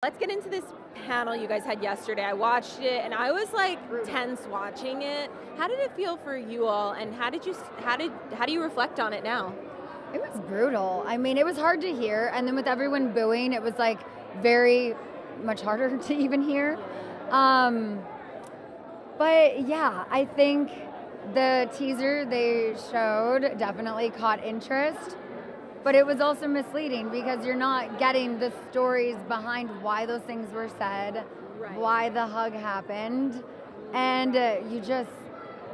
Let's get into this panel you guys had yesterday. I watched it and I was like tense watching it. How did it feel for you all, and how do you reflect on it now? It was brutal. I mean, it was hard to hear, and then with everyone booing, it was like very much harder to even hear. But yeah, I think the teaser they showed definitely caught interest. But it was also misleading because you're not getting the stories behind why those things were said, right, why the hug happened. And you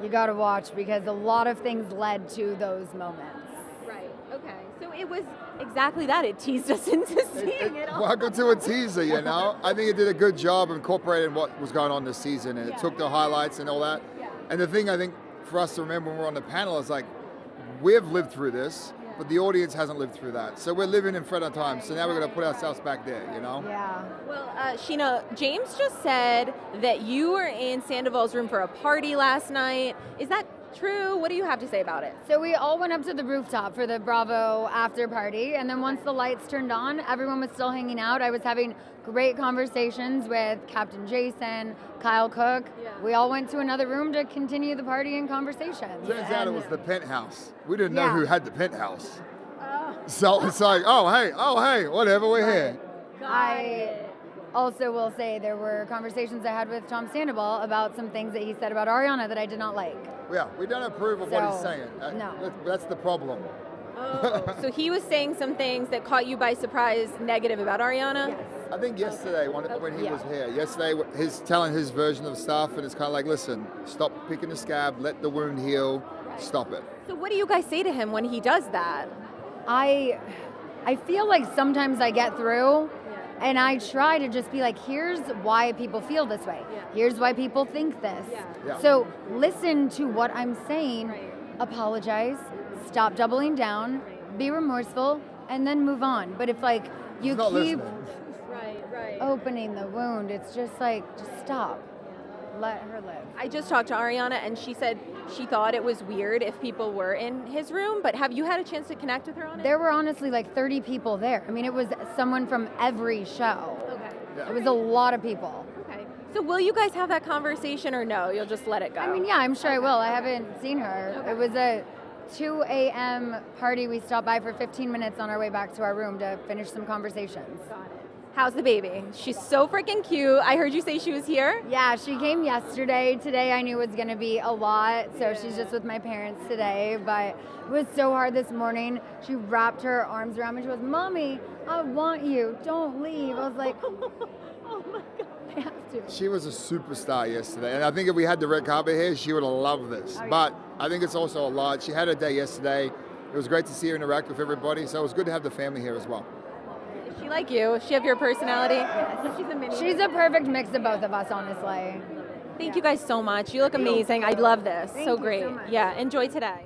got to watch because a lot of things led to those moments. Right, okay. So it was exactly that. It teased us into seeing it all. Welcome to a teaser, you know? I think it did a good job of incorporating what was going on this season, and it took the highlights and all that. Yeah. And the thing I think for us to remember when we're on the panel is like, we've lived through this, but the audience hasn't lived through that. So we're living in front of time. So now we're going to put ourselves back there, you know? Yeah. Well, Scheana, James just said that you were in Sandoval's room for a party last night. Is that true? What do you have to say about it? So we all went up to the rooftop for the Bravo after party. And then once the lights turned on, everyone was still hanging out. I was having great conversations with Captain Jason, Kyle Cook. Yeah. We all went to another room to continue the party and conversations. Turns out it was the penthouse. We didn't know who had the penthouse. So it's like, oh hey, whatever, we're here. I also will say there were conversations I had with Tom Sandoval about some things that he said about Ariana that I did not like. Yeah, we don't approve of what he's saying. No. That's the problem. Oh, so he was saying some things that caught you by surprise negative about Ariana? Yes. I think yesterday when he was here, he's telling his version of stuff, and it's kind of like, listen, stop picking the scab, let the wound heal, stop it. So what do you guys say to him when he does that? I feel like sometimes I get through and I try to just be like, here's why people feel this way. Yeah. Here's why people think this. Yeah. So listen to what I'm saying, apologize, stop doubling down, be remorseful, and then move on. But if like you keep opening the wound, it's just like, just stop. Let her live. I just talked to Ariana and she said she thought it was weird if people were in his room, but have you had a chance to connect with her on it? There were honestly like 30 people there. I mean, it was someone from every show. Okay. Yeah. It was a lot of people. Okay. So will you guys have that conversation or no? You'll just let it go? I mean, yeah, I'm sure I will. I haven't seen her. Okay. It was a 2 a.m. party. We stopped by for 15 minutes on our way back to our room to finish some conversations. Got it. How's the baby? She's so freaking cute. I heard you say she was here. Yeah, she came yesterday. Today I knew was going to be a lot, so she's just with my parents today. But it was so hard this morning. She wrapped her arms around me. She goes, "Mommy, I want you. Don't leave." I was like, oh my God. I have to. She was a superstar yesterday, and I think if we had the red carpet here, she would have loved this. Oh, yeah. But I think it's also a lot. She had her day yesterday. It was great to see her interact with everybody, so it was good to have the family here as well. She like you? She have your personality? Yes. She's a mini. She's a perfect mix of both of us, honestly. Thank you guys so much. You look amazing. I love this. Thank so you great. so much. Yeah, enjoy today.